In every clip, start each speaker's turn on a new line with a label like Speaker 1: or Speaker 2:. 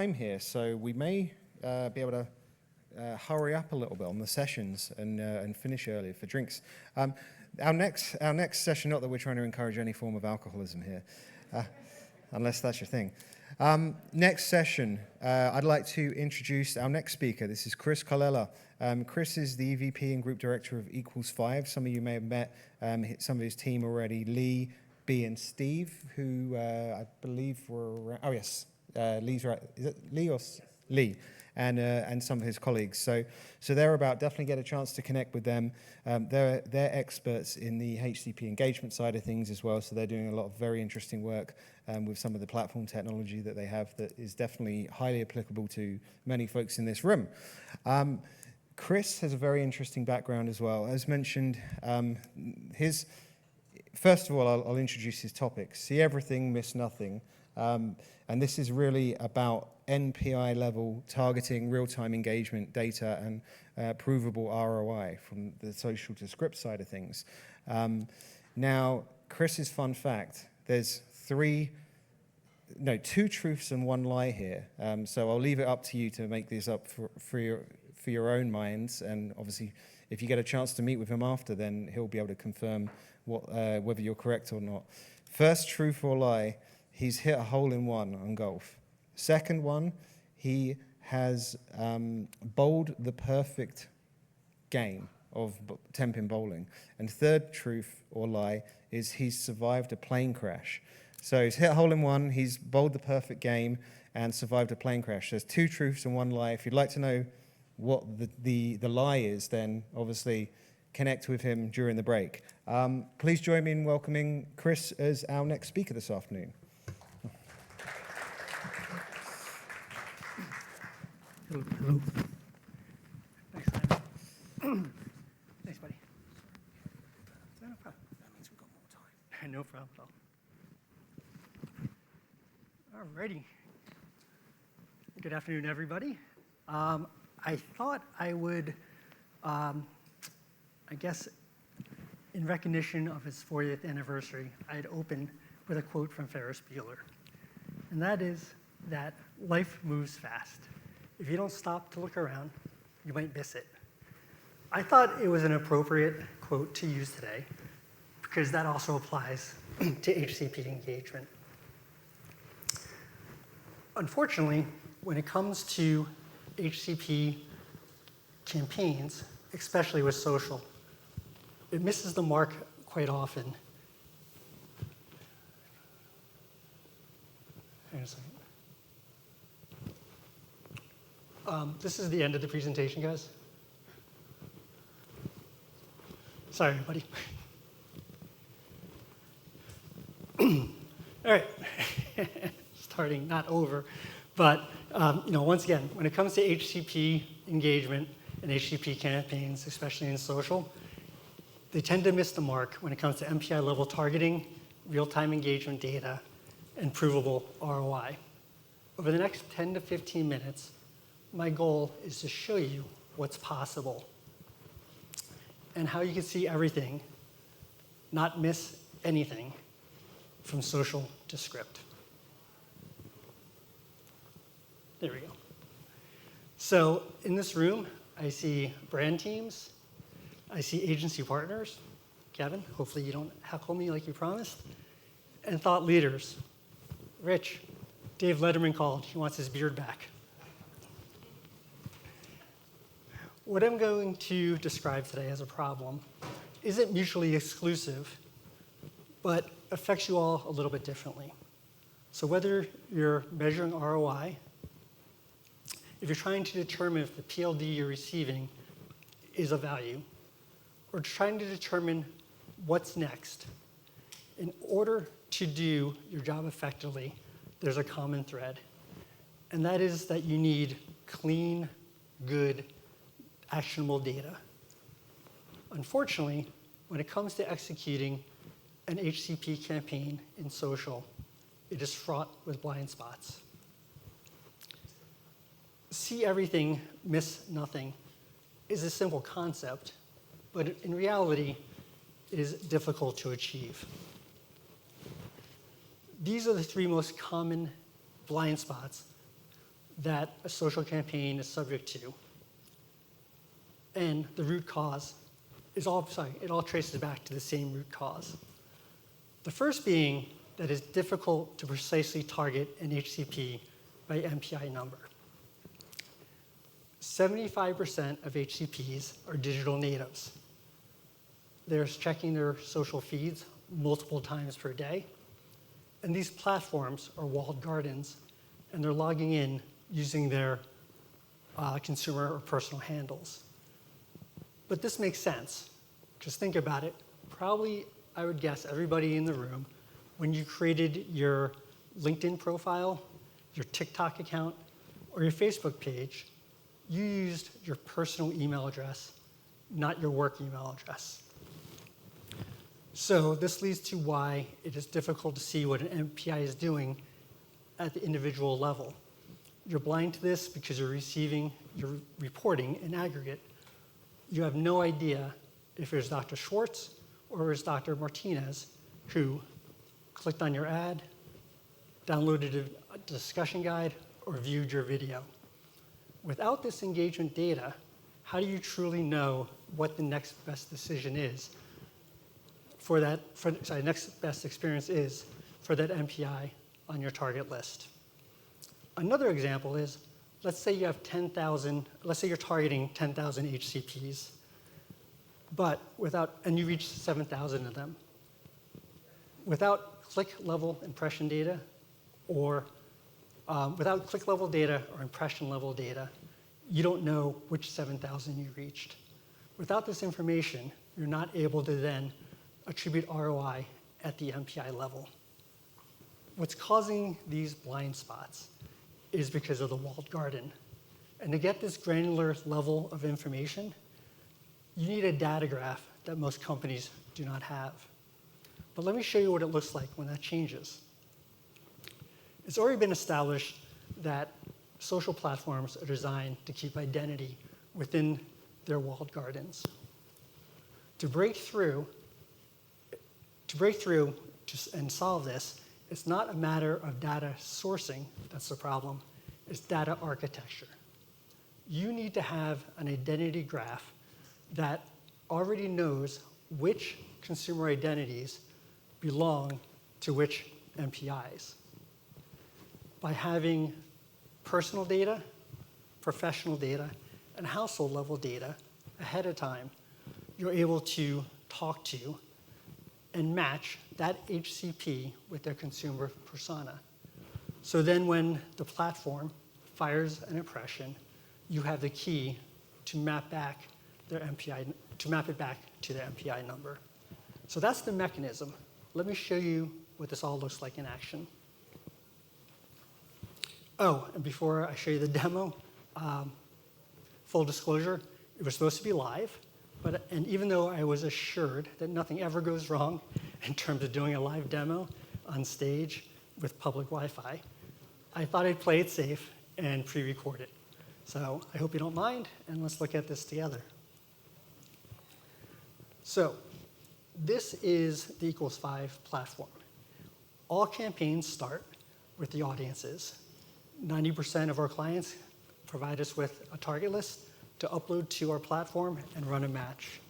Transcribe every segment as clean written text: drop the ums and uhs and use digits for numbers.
Speaker 1: Time here, so we may be able to hurry up a little bit on the sessions and finish earlier for drinks. Our next session, not that we're trying to encourage any form of alcoholism here, unless that's your thing. Next session, I'd like to introduce our next speaker. This is Chris Colella. Chris is the EVP and Group Director of Equals5. Some of you may have met some of his team already, Lee, B, and Steve, who I believe were around. Oh, yes. Lee's right. Is it Lee or Lee? And some of his colleagues. So thereabout, definitely get a chance to connect with them. They're experts in the HCP engagement side of things as well. So they're doing a lot of very interesting work with some of the platform technology that they have that is definitely highly applicable to many folks in this room. Chris has a very interesting background as well. As mentioned, first of all, I'll introduce his topic. See everything, miss nothing. And this is really about NPI-level targeting, real-time engagement data, and provable ROI from the social to script side of things. Now, Chris's fun fact, there's two truths and one lie here. So I'll leave it up to you to make these up for your own minds. And obviously, if you get a chance to meet with him after, then he'll be able to confirm whether you're correct or not. First truth or lie, he's hit a hole-in-one on golf. Second one, he has bowled the perfect game of 10-pin bowling. And third truth or lie is he's survived a plane crash. So he's hit a hole-in-one, he's bowled the perfect game, and survived a plane crash. There's two truths and one lie. If you'd like to know what the lie is, then obviously connect with him during the break. Please join me in welcoming Chris as our next speaker this afternoon.
Speaker 2: Hello. Thanks, Simon. Thanks, buddy. No problem.
Speaker 1: That means we've got more time.
Speaker 2: No problem at all. Alrighty. Good afternoon, everybody. I thought I would, I guess, in recognition of his 40th anniversary, I'd open with a quote from Ferris Bueller. And that is that life moves fast. If you don't stop to look around, you might miss it. I thought it was an appropriate quote to use today because that also applies to HCP engagement. Unfortunately, when it comes to HCP campaigns, especially with social, it misses the mark quite often. Hang on a second. This is the end of the presentation, guys. Sorry, everybody. All right, starting, not over, but once again, when it comes to HCP engagement and HCP campaigns, especially in social, they tend to miss the mark when it comes to NPI-level targeting, real-time engagement data, and provable ROI. Over the next 10 to 15 minutes, my goal is to show you what's possible and how you can see everything, not miss anything, from social to script. There we go. So in this room, I see brand teams, I see agency partners, Kevin, hopefully you don't heckle me like you promised, and thought leaders. Rich, Dave Letterman called, he wants his beard back. What I'm going to describe today as a problem isn't mutually exclusive, but affects you all a little bit differently. So whether you're measuring ROI, if you're trying to determine if the PLD you're receiving is of value, or trying to determine what's next, in order to do your job effectively, there's a common thread, and that is that you need clean, good, actionable data. Unfortunately, when it comes to executing an HCP campaign in social, it is fraught with blind spots. See everything, miss nothing is a simple concept, but in reality, it is difficult to achieve. These are the three most common blind spots that a social campaign is subject to. And the root cause is it all traces back to the same root cause. The first being that it's difficult to precisely target an HCP by NPI number. 75% of HCPs are digital natives. They're checking their social feeds multiple times per day. And these platforms are walled gardens, and they're logging in using their consumer or personal handles. But this makes sense. Just think about it. Probably, I would guess, everybody in the room, when you created your LinkedIn profile, your TikTok account, or your Facebook page, you used your personal email address, not your work email address. So this leads to why it is difficult to see what an NPI is doing at the individual level. You're blind to this because you're reporting in aggregate. You have no idea if it's Dr. Schwartz or it's Dr. Martinez who clicked on your ad, downloaded a discussion guide, or viewed your video. Without this engagement data, how do you truly know what the next best decision is next best experience is for that NPI on your target list? Another example is, let's say you have 10,000, let's say you're targeting 10,000 HCPs, and you reach 7,000 of them. Without click-level impression data or without click-level data or impression-level data, you don't know which 7,000 you reached. Without this information, you're not able to then attribute ROI at the NPI level. What's causing these blind spots is because of the walled garden. And to get this granular level of information, you need a data graph that most companies do not have. But let me show you what it looks like when that changes. It's already been established that social platforms are designed to keep identity within their walled gardens. To break through and solve this, it's not a matter of data sourcing that's the problem, it's data architecture. You need to have an identity graph that already knows which consumer identities belong to which NPIs. By having personal data, professional data, and household level data ahead of time, you're able to talk to and match that HCP with their consumer persona. So then when the platform fires an impression, you have the key to map back their NPI, to map it back to their NPI number. So that's the mechanism. Let me show you what this all looks like in action. Oh, and before I show you the demo, full disclosure, it was supposed to be live, and even though I was assured that nothing ever goes wrong in terms of doing a live demo on stage with public Wi-Fi, I thought I'd play it safe and pre-record it. So I hope you don't mind, and let's look at this together. So this is the Equals 5 platform. All campaigns start with the audiences. 90% of our clients provide us with a target list to upload to our platform and run a match.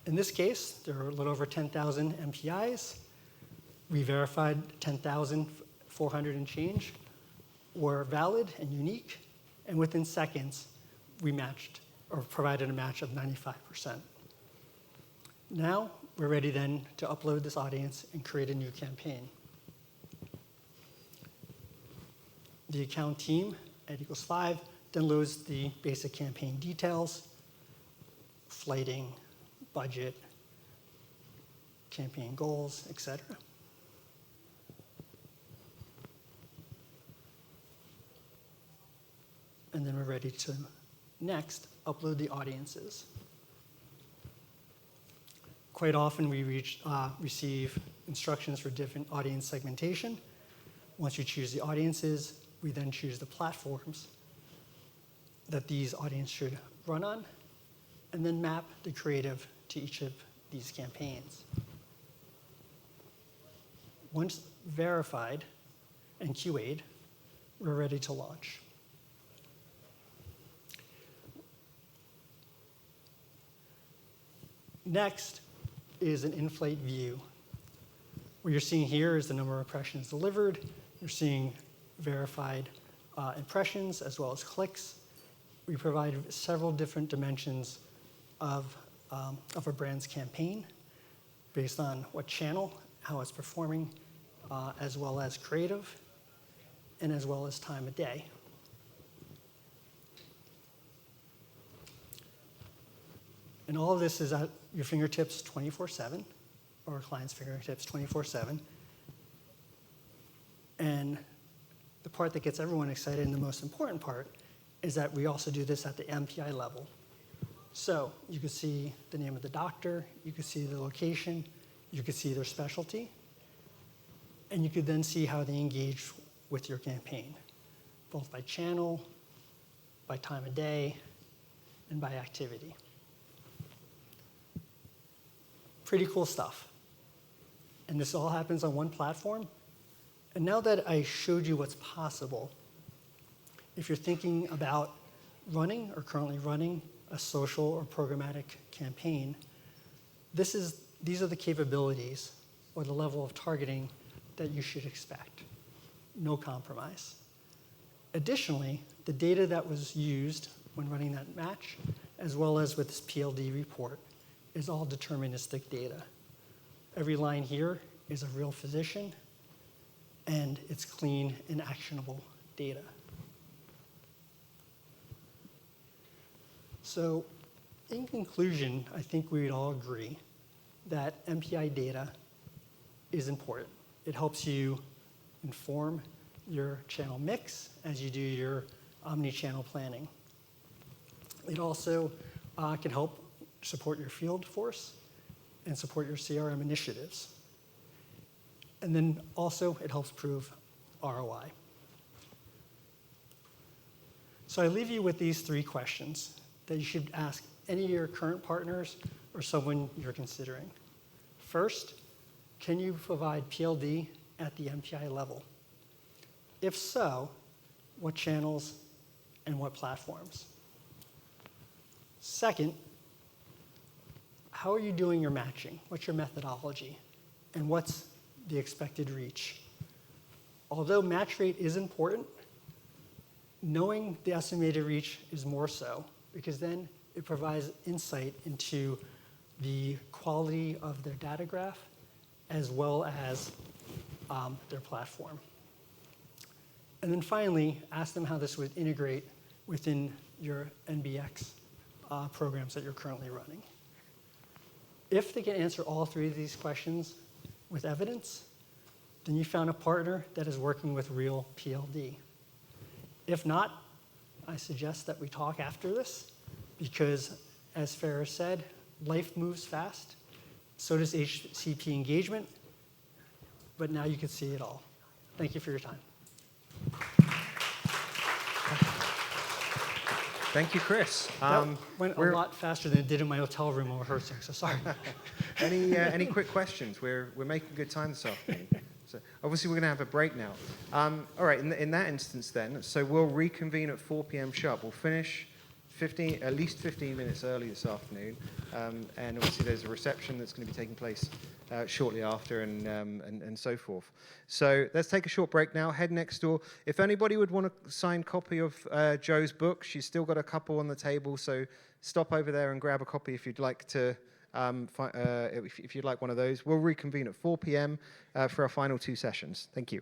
Speaker 2: In this case, there are a little over 10,000 NPIs. We verified 10,400 and change were valid and unique, and within seconds, we matched or provided a match of 95%. Now, we're ready then to upload this audience and create a new campaign. The account team at Equals 5 then loads the basic campaign details, flighting, budget, campaign goals, etc. And then we're ready to next upload the audiences. Quite often we receive instructions for different audience segmentation. Once you choose the audiences, we then choose the platforms that these audiences should run on, and then map the creative to each of these campaigns. Once verified, and QA'd, we're ready to launch. Next is an in-flight view. What you're seeing here is the number of impressions delivered. You're seeing verified impressions as well as clicks. We provide several different dimensions of a brand's campaign based on what channel, how it's performing, as well as creative, and as well as time of day. And all of this is at your fingertips 24/7, or a client's fingertips 24/7. And the part that gets everyone excited, and the most important part, is that we also do this at the NPI level. So you can see the name of the doctor, you can see the location, you can see their specialty, and you could then see how they engage with your campaign, both by channel, by time of day, and by activity. Pretty cool stuff. And this all happens on one platform. And now that I showed you what's possible, if you're thinking about running or currently running a social or programmatic campaign, these are the capabilities or the level of targeting that you should expect. No compromise. Additionally, the data that was used when running that match, as well as with this PLD report, is all deterministic data. Every line here is a real physician, and it's clean and actionable data. So in conclusion, I think we would all agree that NPI data is important. It helps you inform your channel mix as you do your omni-channel planning. It also can help support your field force and support your CRM initiatives. And then also it helps prove ROI. So I leave you with these 3 questions that you should ask any of your current partners or someone you're considering. First, can you provide PLD at the NPI level? If so, what channels and what platforms? Second, how are you doing your matching? What's your methodology? And what's the expected reach? Although match rate is important, knowing the estimated reach is more so, because then it provides insight into the quality of their data graph as well as their platform. And then finally, ask them how this would integrate within your NBX programs that you're currently running. If they can answer all 3 of these questions with evidence, then you found a partner that is working with real PLD. If not, I suggest that we talk after this, because as Farah said, life moves fast, so does HCP engagement, but now you can see it all. Thank you for your time.
Speaker 1: Thank you, Chris.
Speaker 2: That went a lot faster than it did in my hotel room while rehearsing, so sorry.
Speaker 1: Any quick questions? We're making good time this afternoon. So obviously we're going to have a break now. All right, in that instance then, so we'll reconvene at 4 p.m. sharp. We'll finish at least 15 minutes early this afternoon, and obviously there's a reception that's going to be taking place shortly after, and so forth. So let's take a short break now. Head next door. If anybody would want a signed copy of Joe's book, she's still got a couple on the table. So stop over there and grab a copy if you'd like to. If you'd like one of those, we'll reconvene at 4 p.m. For our final 2 sessions. Thank you.